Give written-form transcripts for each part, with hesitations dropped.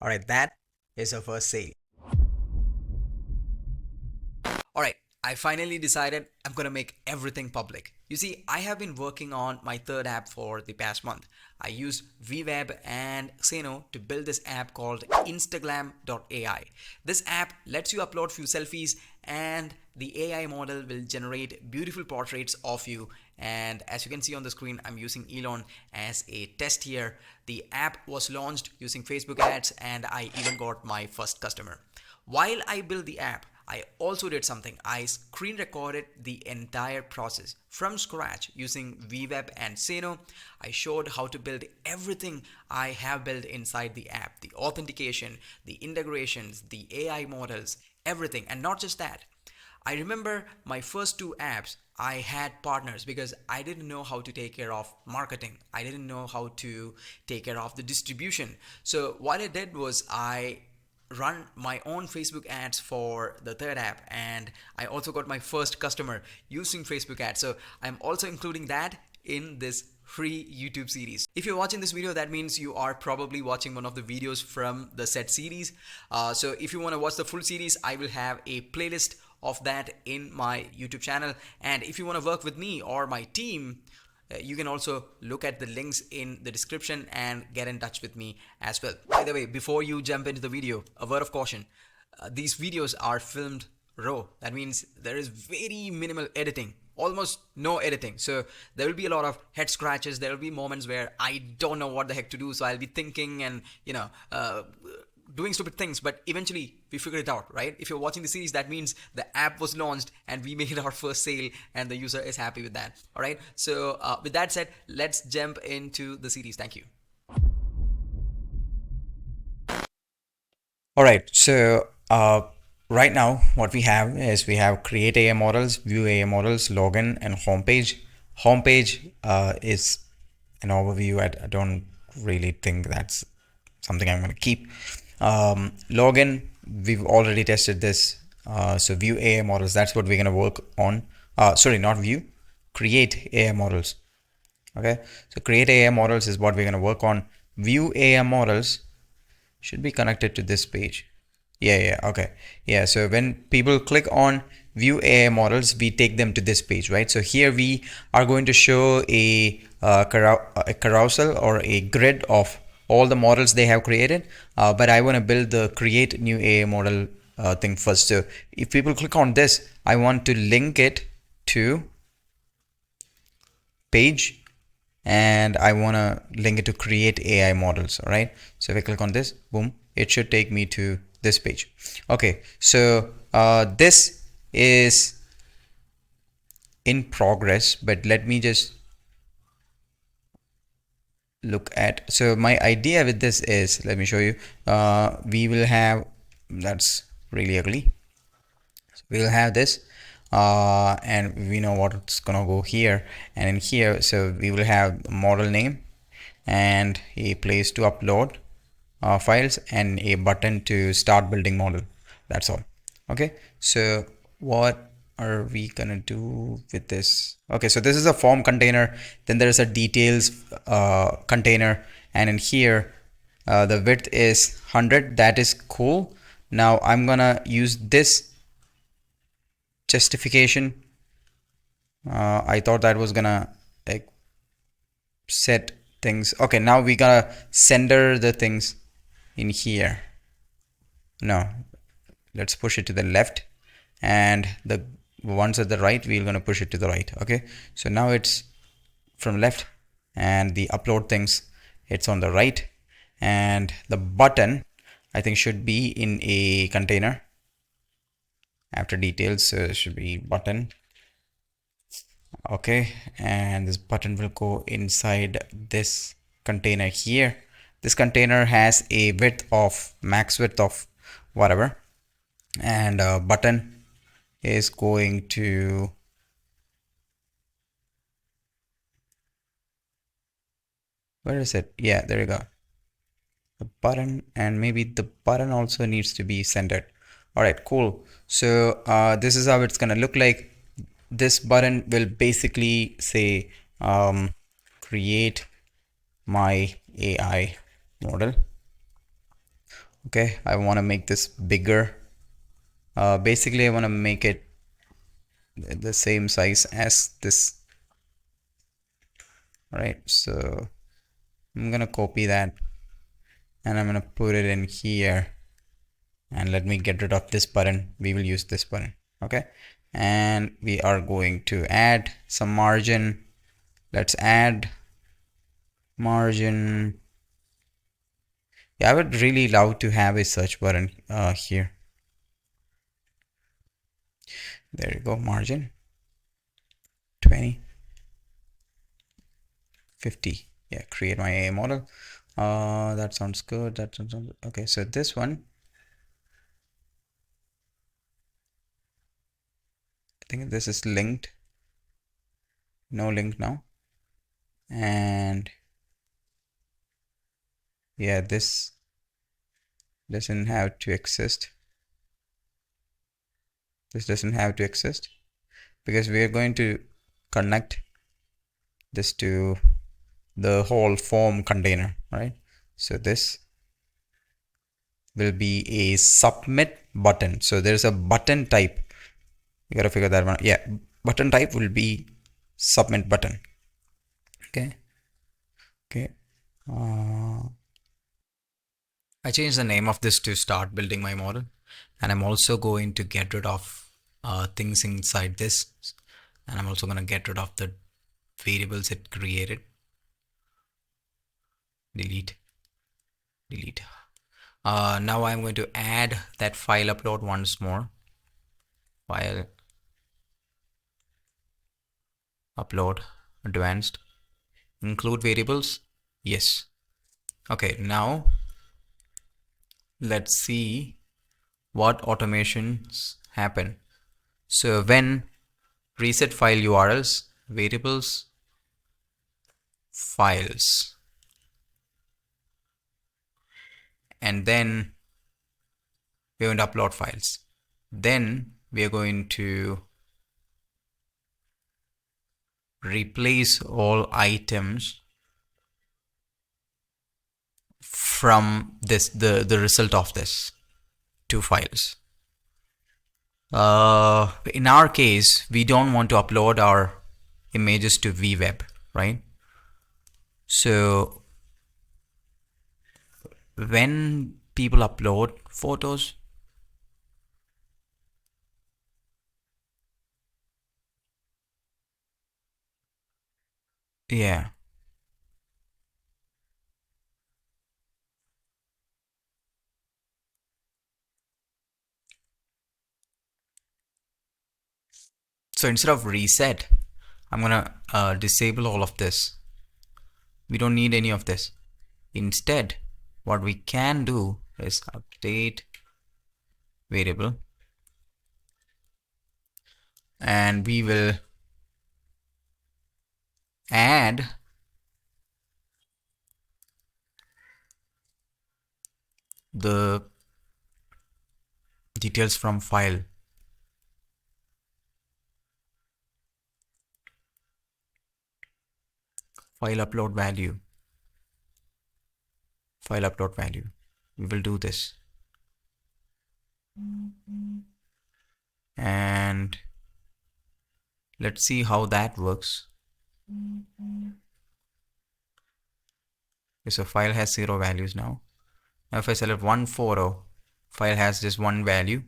All right, that is our first sale. All right, I finally decided I'm gonna make everything public. You see, I have been working on my third app for the past month. I used Weweb and Xano to build this app called Instagram.ai. This app lets you upload few selfies and the AI model will generate beautiful portraits of you. And as you can see on the screen, I'm using Elon as a test here. The app was launched using Facebook ads and I even got my first customer. While I built the app, I also did something. I screen recorded the entire process from scratch using Weweb and Xano. I showed how to build everything I have built inside the app, the authentication, the integrations, the AI models, everything. And not just that. I remember my first two apps, I had partners because I didn't know how to take care of marketing. I didn't know how to take care of the distribution. So what I did was I run my own Facebook ads for the third app, and I also got my first customer using Facebook ads. So I'm also including that in this free YouTube series. If you're watching this video, that means you are probably watching one of the videos from the set series. So if you want to watch the full series, I will have a playlist of that in my YouTube channel. And if you want to work with me or my team, you can also look at the links in the description and get in touch with me as well. By the way, before you jump into the video, a word of caution. These videos are filmed raw. That means there is very minimal editing, almost no editing. So there will be a lot of head scratches. There will be moments where I don't know what the heck to do. So I'll be thinking and, doing stupid things, but eventually we figure it out, right? If you're watching the series, that means the app was launched and we made our first sale and the user is happy with that. All right. So with that said, let's jump into the series. Thank you. All right. So right now, what we have is we have create AI models, view AI models, login, and homepage. Homepage is an overview. I don't really think that's something I'm going to keep. Login, we've already tested this. So view AI models, that's what we're going to work on. Sorry, not view, create AI models. Okay, so create AI models is what we're going to work on. View AI models should be connected to this page. Yeah, okay. Yeah, so when people click on view AI models, we take them to this page, right? So here we are going to show a carousel or a grid of all the models they have created, but I want to build the create new AI model thing first. So if people click on this, I want to link it to page and I want to link it to create AI models. All right, so if I click on this, boom, it should take me to this page. Okay, so this is in progress, but let me just look at. So my idea with this is, let me show you. We will have, that's really ugly. So we'll have this and we know what's gonna go here and in here. So we will have model name and a place to upload files and a button to start building model. That's all. Okay, so what are we gonna do with this? Okay, so this is a form container, then there is a details container, and in here the width is 100. That is cool. Now I'm gonna use this justification. I thought that was gonna like set things. Okay, now we gotta center the things in here. No, let's push it to the left, and the ones at the right we're gonna push it to the right. Okay, so now it's from left, and the upload things, it's on the right, and the button I think should be in a container after details. So it should be button. Okay, and this button will go inside this container here. This container has a width of max width of whatever, and button is going to, where is it? Yeah, there you go, the button, and maybe the button also needs to be centered. All right, cool. So this is how it's gonna look like. This button will basically say create my AI model. Okay, I want to make this bigger. Basically I want to make it the same size as this. All right, so I'm gonna copy that and I'm gonna put it in here, and let me get rid of this button. We will use this button. Okay, and we are going to add some margin. Let's add margin. Yeah, I would really love to have a search button here. There you go, margin 20, 50. Yeah, create my AI model. That sounds good. That sounds okay. So this one, I think this is linked. No link now. And yeah, this doesn't have to exist. This doesn't have to exist because we are going to connect this to the whole form container, right? So this will be a submit button. So there's a button type. You gotta figure that one out. Yeah, button type will be submit button. Okay. Okay. I changed the name of this to start building my model, and I'm also going to get rid of things inside this, and I'm also going to get rid of the variables it created. Delete, delete. Now I'm going to add that file upload once more. File upload advanced, include variables. Yes. Okay, now let's see what automations happen. So when reset file URLs, variables, files, and then we're going to upload files. Then we are going to replace all items from this, the result of this, two files. In our case, we don't want to upload our images to Weweb, right? So when people upload photos, yeah. So instead of reset, I'm gonna disable all of this. We don't need any of this. Instead, what we can do is update variable, and we will add the details from file upload value, we will do this, and let's see how that works. Okay, so file has 0 values now. Now if I select one photo, file has just one value.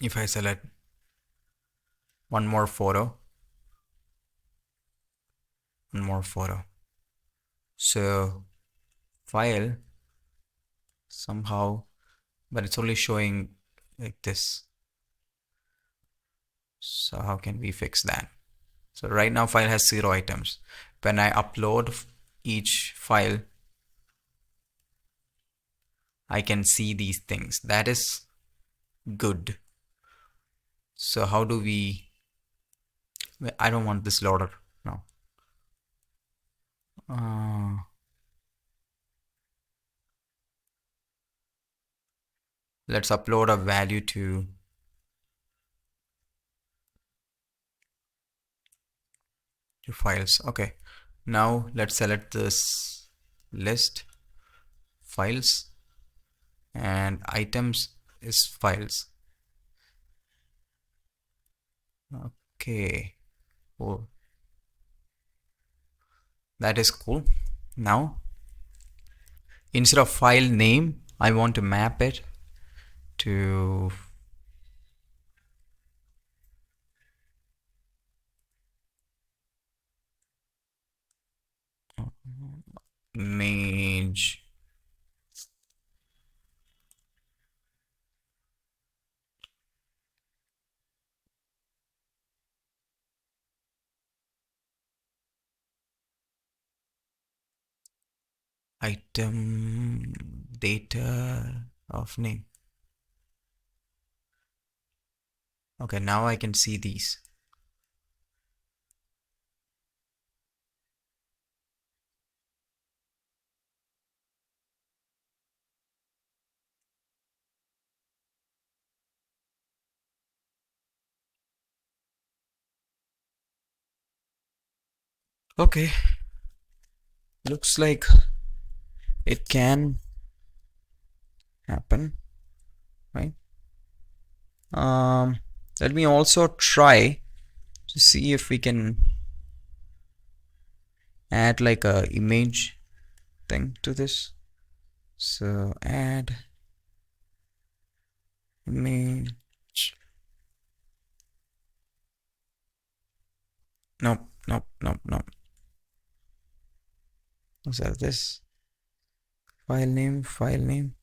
If I select one more photo, so file somehow, but it's only showing like this. So how can we fix that? So right now file has 0 items. When I upload each file, I can see these things. That is good. So how do we, I don't want this loader now. Let's upload a value to files. Okay, now let's select this list files and items is files. Okay. Oh, that is cool. Now, instead of file name, I want to map it to image. Item data of name. Okay, now I can see these. Okay, looks like it can happen, right? Let me also try to see if we can add like a image thing to this. So add image. Nope, nope, nope, nope. Is that this? File name, file name.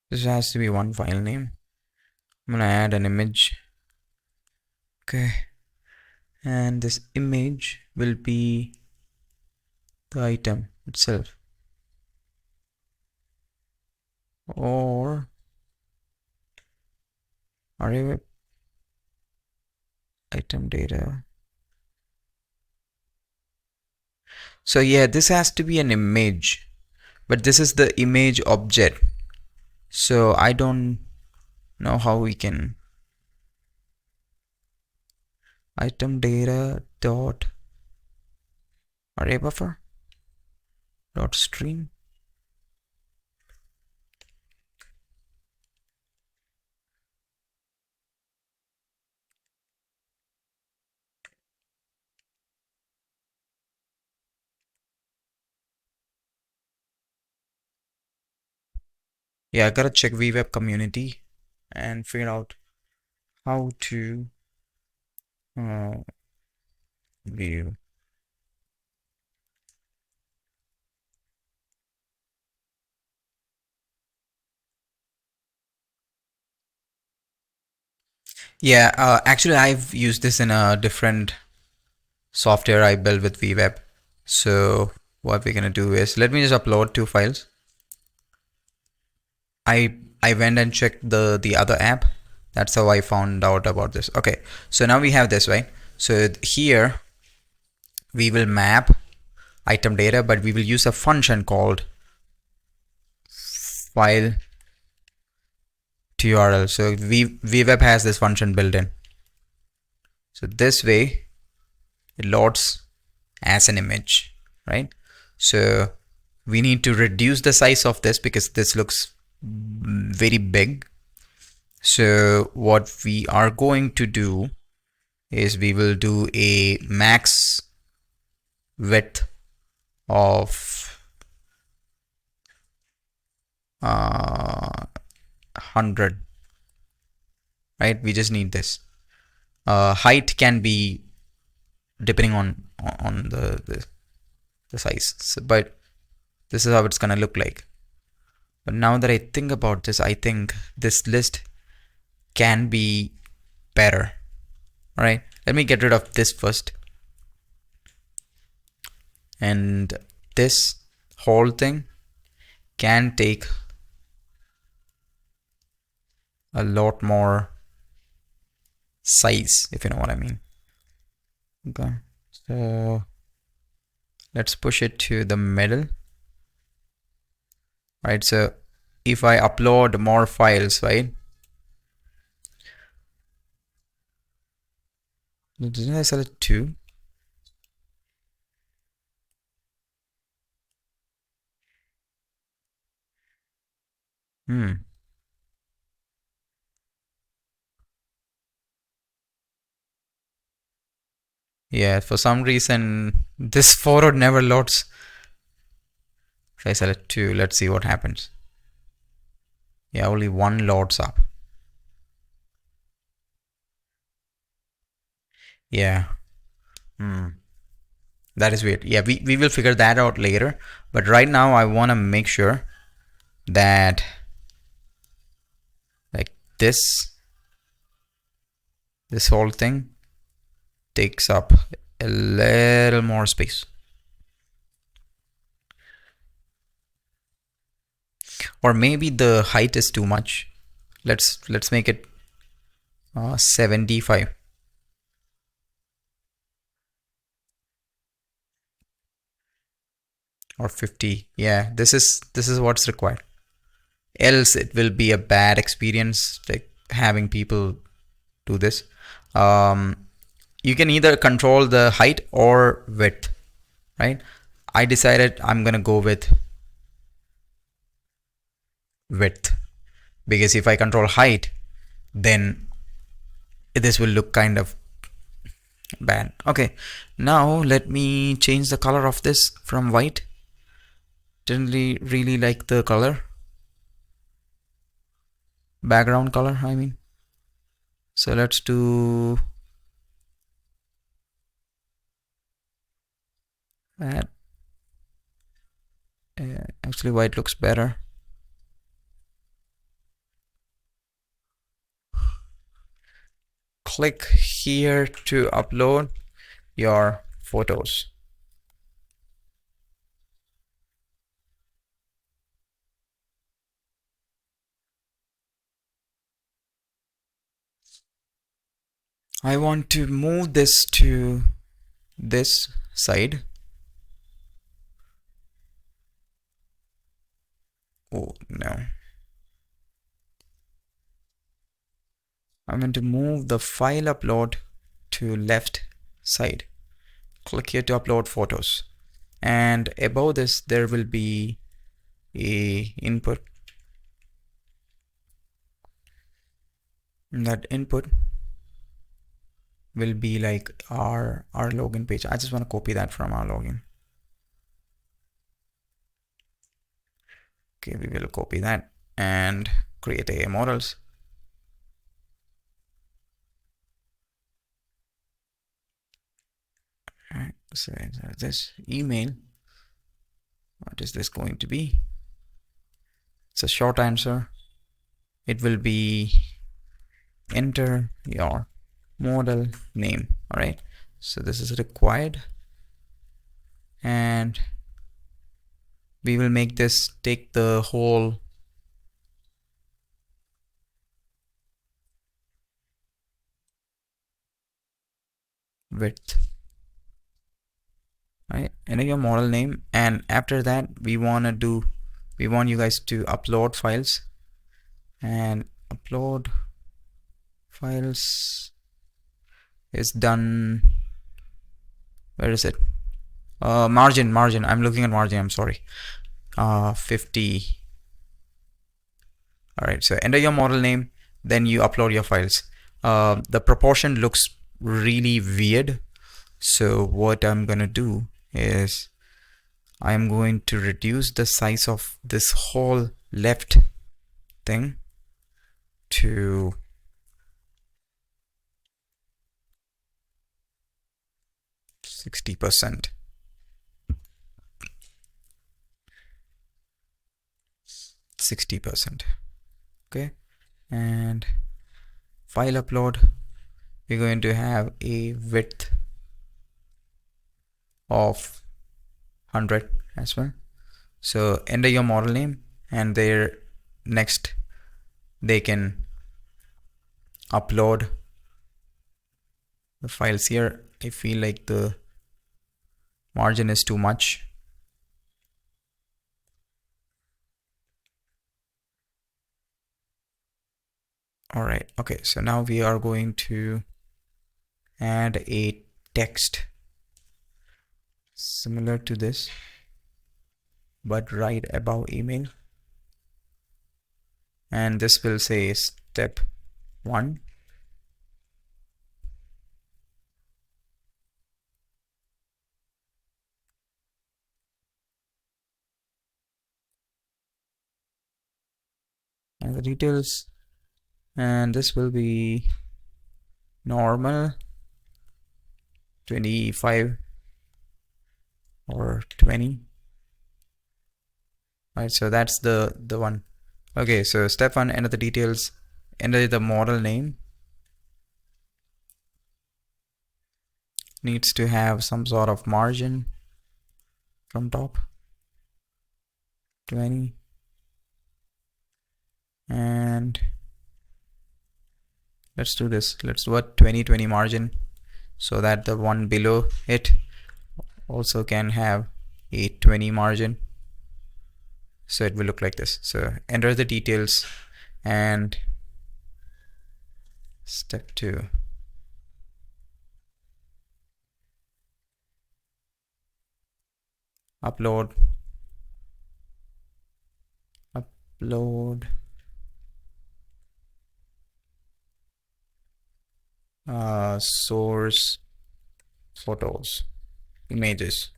This has to be one file name. I'm gonna add an image. Okay. And this image will be the item itself. Or array item data. So yeah, this has to be an image, but this is the image object. So I don't know how we can item data dot array buffer dot stream. Yeah, I gotta check Weweb community and figure out how to uh, view. Yeah, actually I've used this in a different software I built with Weweb. So what we're gonna do is, let me just upload two files. I went and checked the other app. That's how I found out about this. Okay, so now we have this, right? So here we will map item data, but we will use a function called file to URL. So Weweb has this function built in. So this way it loads as an image, right? So we need to reduce the size of this because this looks very big. So what we are going to do is we will do a max width of 100, right? We just need this. Height can be depending on the size, so, but this is how it's gonna look like. But now that I think about this, I think this list can be better. All right, let me get rid of this first, and this whole thing can take a lot more size, if you know what I mean. Okay, so let's push it to the middle. Right, so if I upload more files, right, Didn't I select 2? Hmm. Yeah, for some reason this photo never loads. If I select 2, let's see what happens. Yeah, only one loads up. Yeah. Hmm. That is weird. Yeah, we will figure that out later. But right now I want to make sure that like this whole thing takes up a little more space. Or maybe the height is too much. Let's make it 75 or 50. Yeah, this is what's required. Else it will be a bad experience like having people do this. Um, you can either control the height or width, right? I decided I'm gonna go with width because if I control height, then this will look kind of bad. Okay, now let me change the color of this from white. Didn't really like the color, background color, I mean. So let's do that. Actually, white looks better. Click here to upload your photos. I want to move this to this side. Oh no. I'm going to move the file upload to left side. Click here to upload photos. And above this there will be a input. And that input will be like our login page. I just want to copy that from our login. Okay, we will copy that and create a models. All right, so this email, what is this going to be? It's a short answer. It will be enter your model name. All right, so this is required, and we will make this take the whole width. Right, enter your model name, and after that we want you guys to upload files, and upload files is done. Where is it? Margin. I'm looking at margin. I'm sorry. 50. All right. So enter your model name, then you upload your files. The proportion looks really weird. So what I'm gonna do is I'm going to reduce the size of this whole left thing to 60%. 60%. Okay. And file upload, we're going to have a width of 100 as well. So enter your model name, and there next they can upload the files here. I feel like the margin is too much. All right. Okay. So now we are going to add a text similar to this, but right above email. And this will say step 1. And the details, and this will be normal 25 or 20. Right, so that's the one. Okay, so step 1, enter the details, enter the model name. Needs to have some sort of margin from top, 20, and let's do this. Let's do a 20 margin, so that the one below it also can have a 20 margin. So it will look like this. So enter the details, and step 2. Upload upload source photos, images.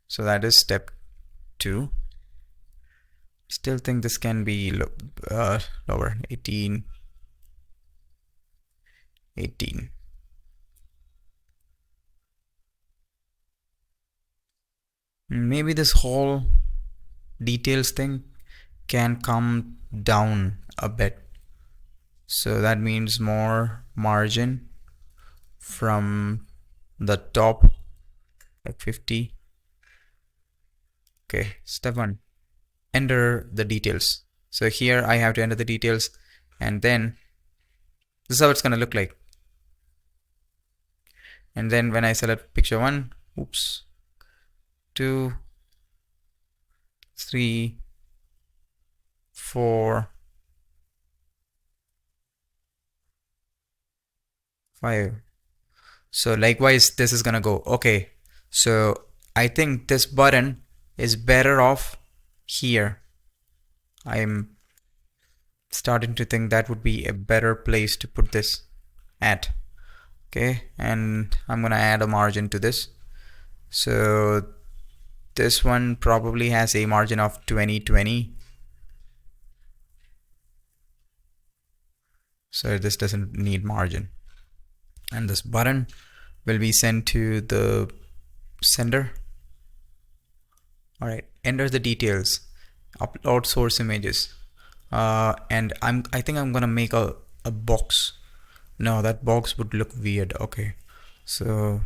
So that is step 2. Still think this can be lower. 18. Maybe this whole details thing can come down a bit. So that means more margin from the top, like 50. Okay, step 1, enter the details. So here I have to enter the details, and then this is how it's going to look like. And then when I select picture 1, oops, 2, 3, 4, 5. So likewise this is gonna go. Okay, so I think this button is better off here. I'm starting to think that would be a better place to put this at. Okay, and I'm gonna add a margin to this. So this one probably has a margin of 20. So this doesn't need margin. And this button will be sent to the sender. All right, enter the details, upload source images, and I think I'm gonna make a box. No, that box would look weird. Okay, so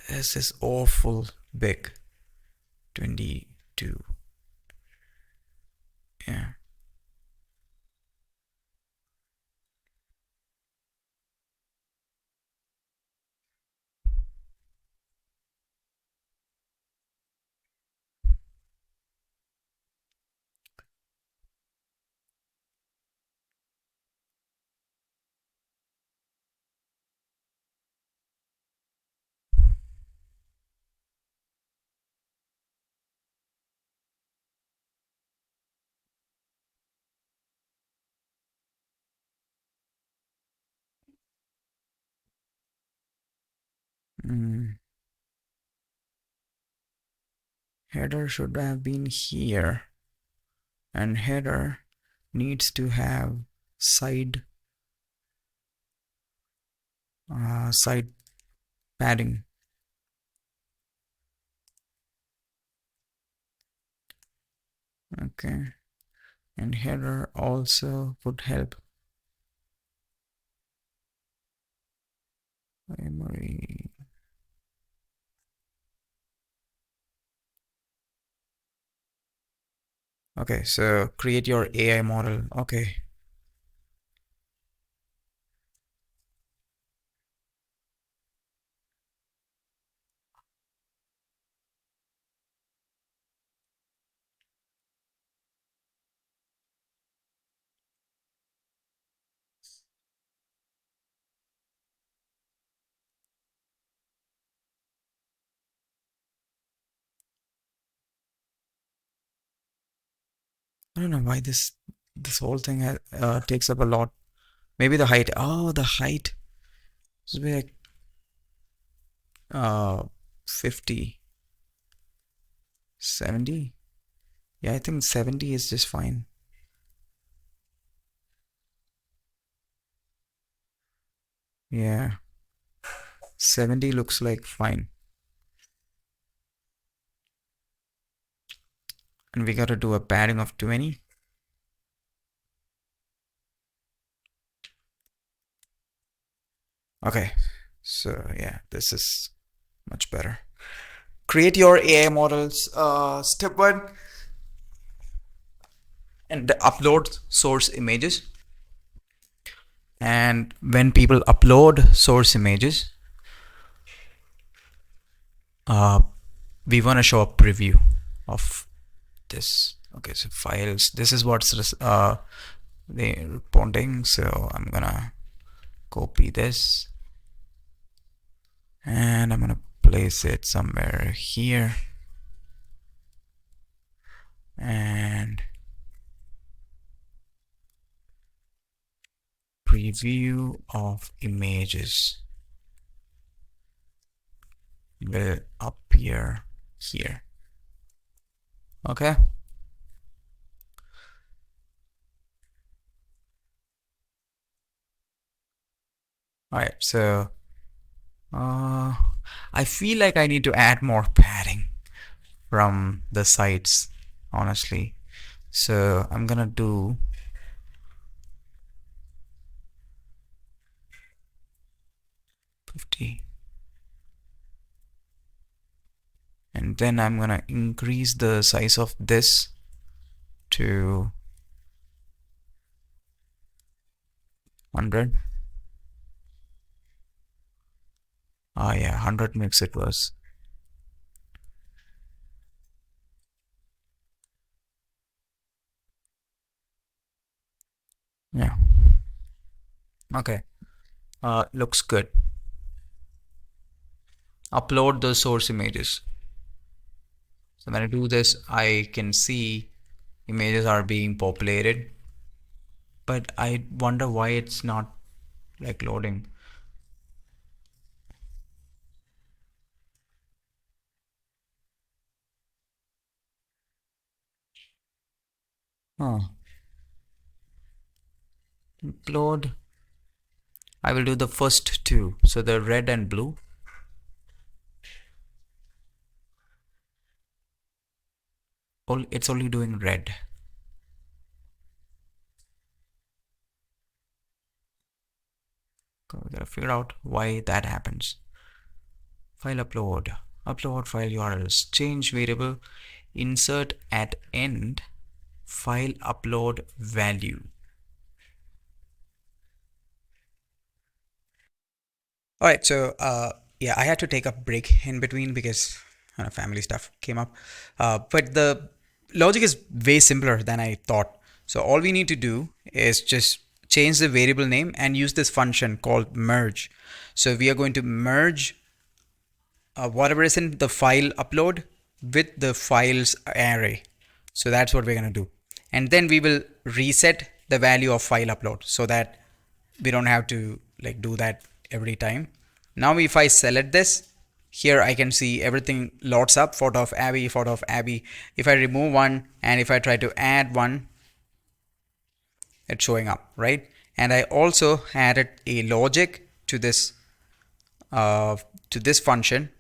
this is awful big. 22. Yeah. Mm. Header should have been here, and header needs to have side side padding. Okay, and header also would help. Primary. Okay, so create your AI model. Okay. I don't know why this whole thing takes up a lot. Maybe the height. Oh, the height. This will be like uh 50, 70. Yeah, I think 70 is just fine. Yeah, 70 looks like fine. And we gotta do a padding of 20. Okay, so yeah, this is much better. Create your AI models. Step one, and upload source images. And when people upload source images, uh, we want to show a preview of this. Okay, so files. This is what's they responding. So I'm gonna copy this and I'm gonna place it somewhere here. And preview of images will appear here. Okay. All right. So I feel like I need to add more padding from the sides, honestly. So I'm gonna do 50. And then I'm gonna increase the size of this to 100. Oh yeah, 100 makes it worse. Yeah. Okay. Looks good. Upload the source images. So when I do this, I can see images are being populated, but I wonder why it's not like loading. Huh. Upload. I will do the first two. So the red and blue. It's only doing red. So we gotta figure out why that happens. File upload. Upload file URLs. Change variable. Insert at end. File upload value. All right, so yeah, I had to take a break in between because family stuff came up. But the logic is way simpler than I thought. So all we need to do is just change the variable name and use this function called merge. So we are going to merge whatever is in the file upload with the files array. So that's what we're going to do. And then we will reset the value of file upload so that we don't have to like do that every time. Now if I select this, here I can see everything loads up, photo of Abby, photo of Abby. If I remove one and if I try to add one, it's showing up, right? And I also added a logic to this function,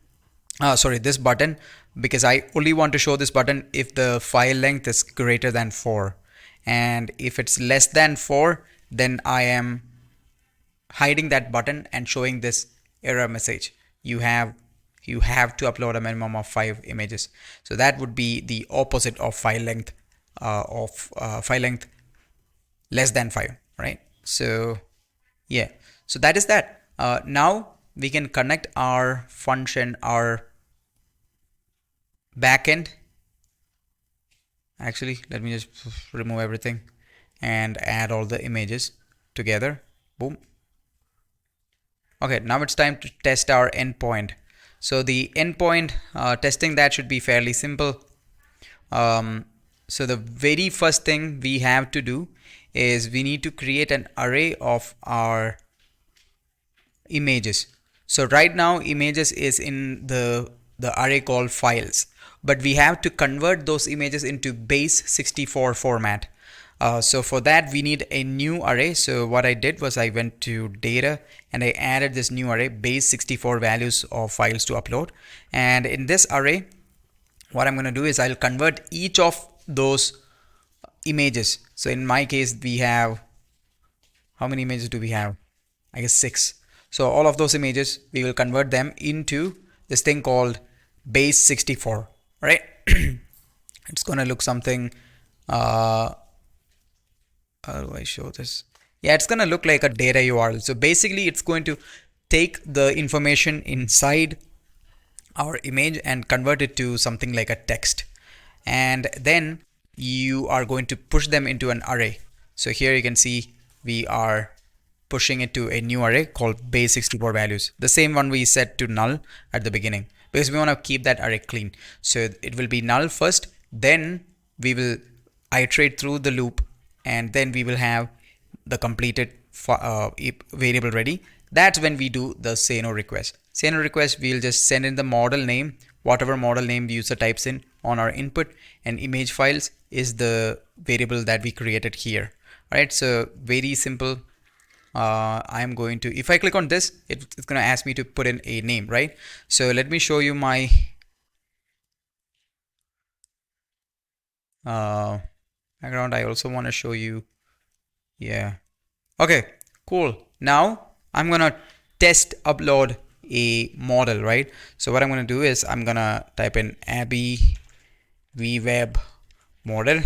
sorry, this button, because I only want to show this button if the file length is greater than 4, and if it's less than 4, then I am hiding that button and showing this error message. You have to upload a minimum of 5 images. So that would be the opposite of file length less than 5, right? So yeah, so that is that. Now we can connect our function, our backend. Actually, let me just remove everything and add all the images together. Boom. Okay, now it's time to test our endpoint. So the endpoint testing, that should be fairly simple. So the very first thing we have to do is we need to create an array of our images. So right now images is in the array called files, but we have to convert those images into base 64 format. So for that we need a new array. So what I did was I went to data and I added this new array base 64 values of files to upload. And in this array what I'm going to do is I'll convert each of those images. So in my case we have, how many images do we have? I guess 6. So all of those images we will convert them into this thing called base 64, right? It's gonna look something, how do I show this? Yeah, it's gonna look like a data URL. So basically it's going to take the information inside our image and convert it to something like a text, and then you are going to push them into an array. So here you can see we are pushing it to a new array called base 64 values, the same one we set to null at the beginning, because we want to keep that array clean. So it will be null first, then we will iterate through the loop, and then we will have the completed variable ready. That's when we do the Xano request. Xano request, we'll just send in the model name, whatever model name the user types in on our input, and image files is the variable that we created here. All right, so very simple. I'm going to, if I click on this, it's going to ask me to put in a name, right? So let me show you my background. I also want to show you, yeah. Okay, cool. Now I'm gonna test upload a model, right? So what I'm gonna do is I'm gonna type in Abby Weweb model,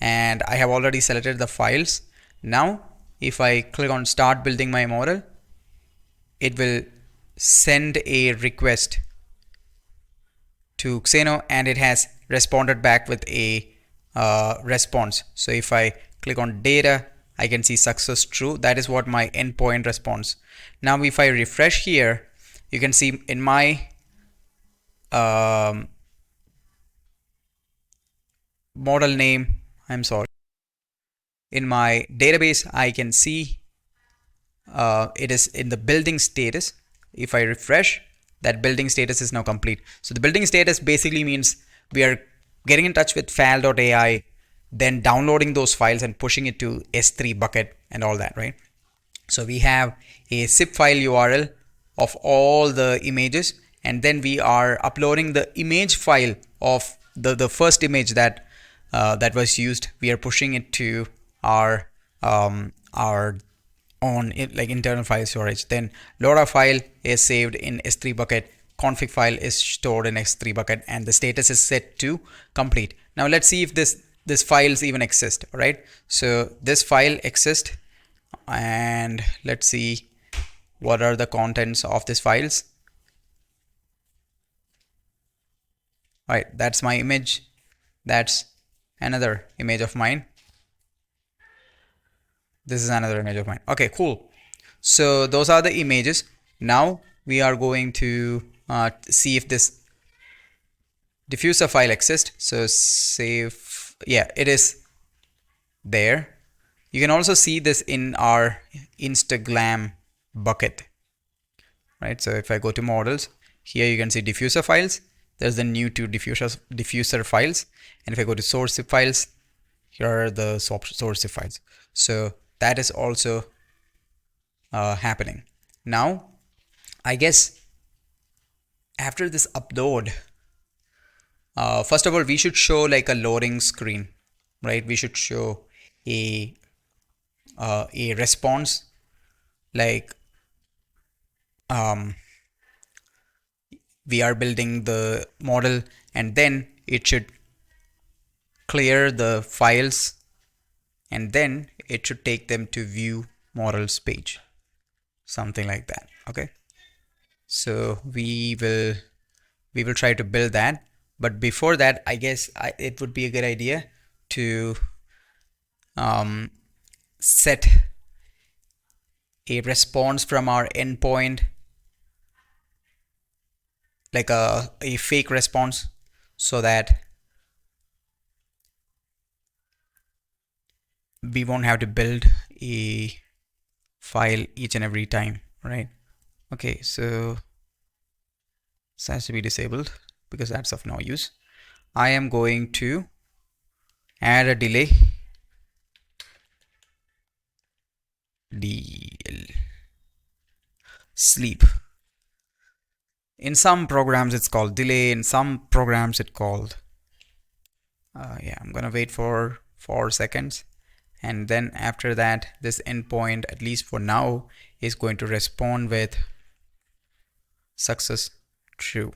and I have already selected the files. Now if I click on start building my model, it will send a request to Xano, and it has responded back with a response. So if I click on data, I can see success true. That is what my endpoint responds. Now if I refresh here, you can see in my model name, I'm sorry, in my database I can see it is in the building status. If I refresh, that building status is now complete. So the building status basically means we are getting in touch with fal.ai, then downloading those files and pushing it to S3 bucket and all that, right? So we have a zip file URL of all the images, and then we are uploading the image file of the first image that that was used. We are pushing it to our own like internal file storage. Then LoRa file is saved in S3 bucket, config file is stored in S3 bucket, and the status is set to complete. Now let's see if this files even exist. All right, so this file exists, and let's see what are the contents of these files. All right, that's my image, that's another image of mine, this is another image of mine. Okay, cool. So those are the images. Now we are going to see if this diffuser file exists. So save, yeah, it is there. You can also see this in our Instagram bucket, right? So if I go to models, here you can see diffuser files. There's the new two diffuser files. And if I go to source zip files, here are the source zip files. So that is also happening. Now, I guess after this upload, first of all, we should show like a loading screen, right? We should show a response like we are building the model, and then it should clear the files, and then it should take them to view models page, something like that. Okay, so we will try to build that, but before that I guess it would be a good idea to set a response from our endpoint, like a fake response, so that we won't have to build a file each and every time, right? Okay, so this has to be disabled because that's of no use. I am going to add a delay DL sleep. In some programs it's called delay, in some programs it's called yeah, I'm gonna wait for 4 seconds, and then after that this endpoint, at least for now, is going to respond with success true.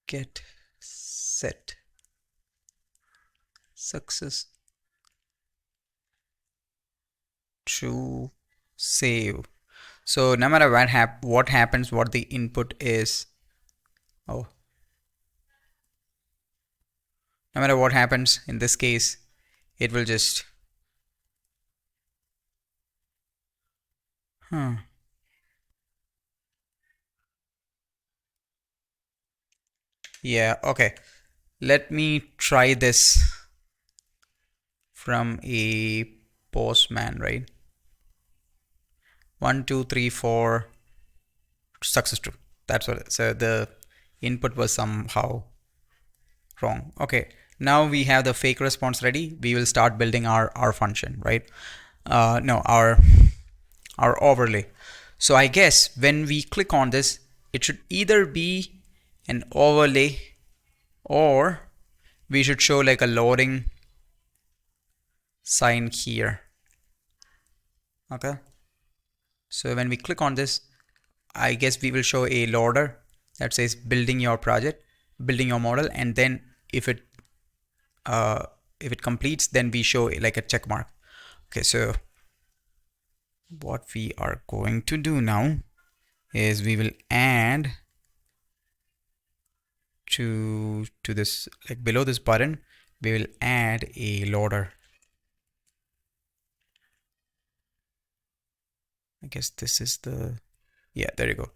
Get set success true save. So no matter what happens, what the input is, oh, no matter what happens in this case, it will just yeah, okay, let me try this from a postman, right? 1 2 3 4 success true. That's what. So the input was somehow wrong. Okay, now we have the fake response ready. We will start building our function, right? No, our overlay. So I guess when we click on this, it should either be an overlay or we should show like a loading sign here. Okay, so when we click on this, I guess we will show a loader that says building your project, building your model, and then uh, if it completes, then we show like a check mark. Okay, so what we are going to do now is we will add to this, like below this button, we will add a loader. I guess this is the, yeah, there you go,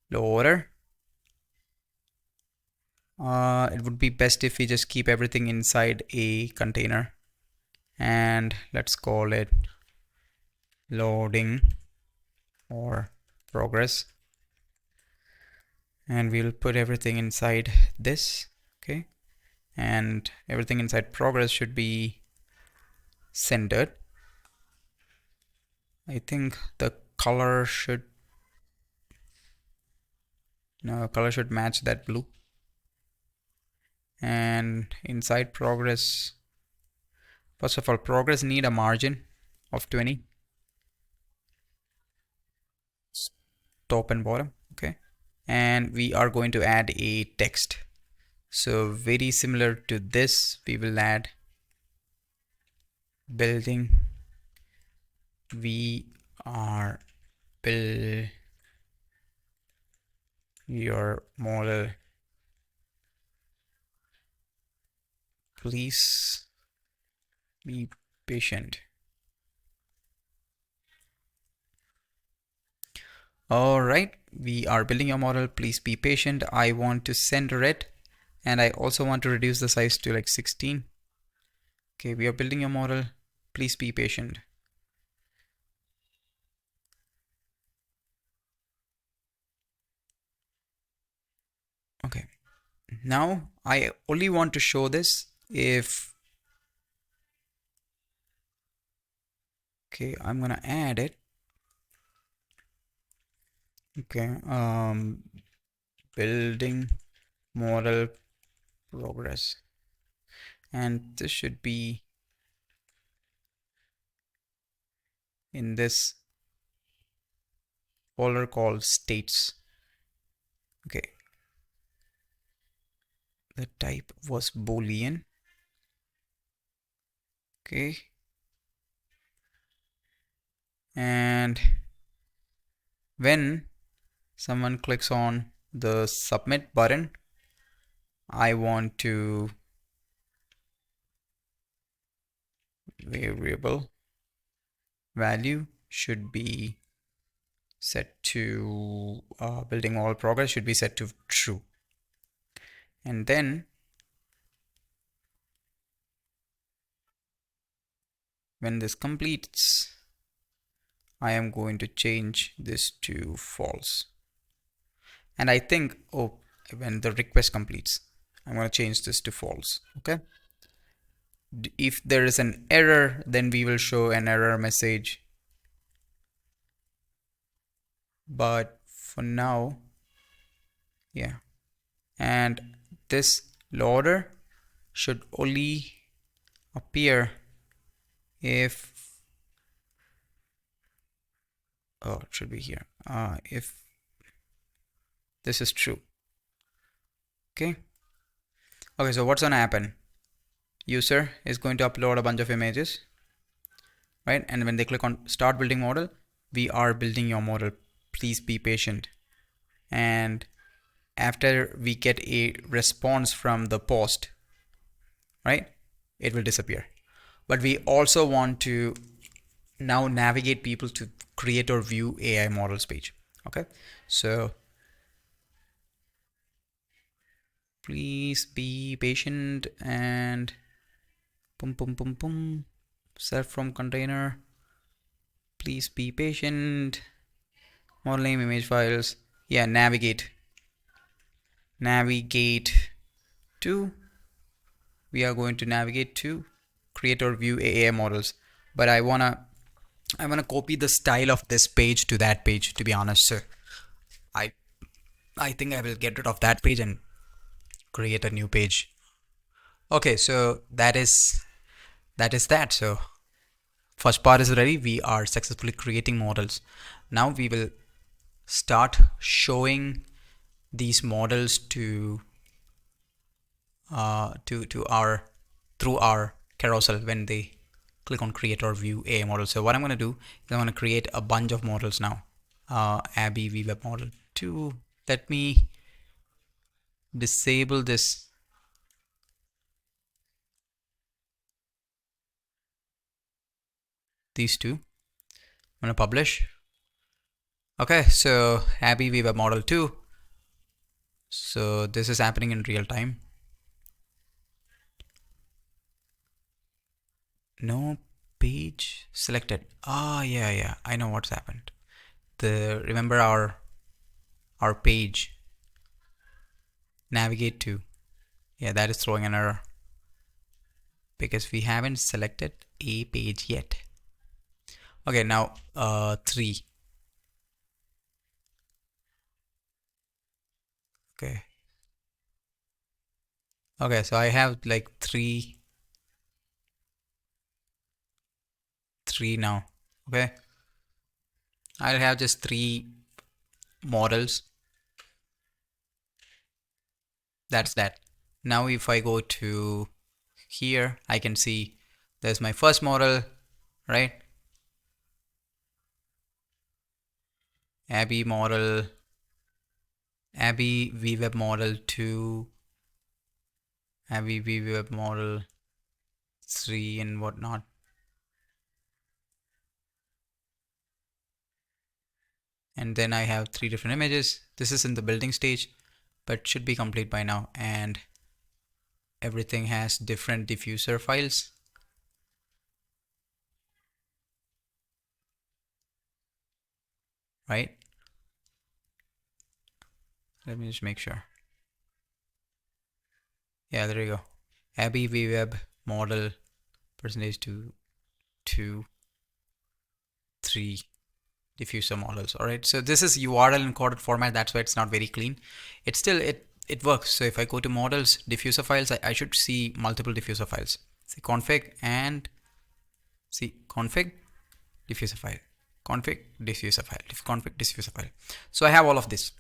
loader. It would be best if we just keep everything inside a container, and let's call it loading or progress, and we'll put everything inside this. Okay, and everything inside progress should be centered. I think the color should, no, color should match that blue. And inside progress, first of all, progress need a margin of 20, top and bottom. Okay, and we are going to add a text. So very similar to this, we will add building, we are build your model, please be patient. All right, we are building your model, please be patient. I want to center it, and I also want to reduce the size to like 16. Okay, we are building your model, please be patient. Okay, now I only want to show this if, okay, I'm gonna add it. Okay, building model progress, and this should be in this folder called states. Okay, the type was boolean. Okay, and when someone clicks on the submit button, I want to variable value should be set to building all progress should be set to true. And then when this completes, I am going to change this to false. And I think, oh, when the request completes, I'm going to change this to false. Okay. If there is an error, then we will show an error message. But for now, yeah. And this loader should only appear if, oh, it should be here. If this is true. Okay. Okay, so what's gonna happen? User is going to upload a bunch of images, right? And when they click on start building model, we are building your model. Please be patient. And after we get a response from the post, right, it will disappear. But we also want to now navigate people to create or view AI models page. Okay, so please be patient and boom, boom, boom, boom. Self from container. Please be patient. Model name, image files. Yeah, navigate. Navigate to. We are going to navigate to create or view AI models. But I wanna copy the style of this page to that page. To be honest, so I think I will get rid of that page and create a new page. Okay, so that is that. So first part is ready. We are successfully creating models. Now we will start showing these models to our through our carousel when they click on create or view AI model. So what I'm going to do is I'm going to create a bunch of models now. Abby Weweb model 2. Let me disable these two. I'm going to publish. Okay, so Abby Weweb model 2. So this is happening in real time. No page selected. Yeah, I know what's happened. Remember our page navigate to, yeah, that is throwing an error because we haven't selected a page yet. Okay, now 3. Okay, so I have like three now. Okay, I'll have just 3 models. That's that. Now if I go to here, I can see there's my first model, right? Abby Weweb model 2, Abby Weweb model 3 and whatnot. And then I have 3 different images. This is in the building stage, but should be complete by now. And everything has different diffuser files. Right? Let me just make sure. Yeah, there you go. Abby Weweb model percentage 2, 3 diffuser models. All right, so this is URL encoded format. That's why it's not very clean. It's still it works. So if I go to models diffuser files, I should see multiple diffuser files. See config and see config diffuser file, config diffuser file, config diffuser file. So I have all of this.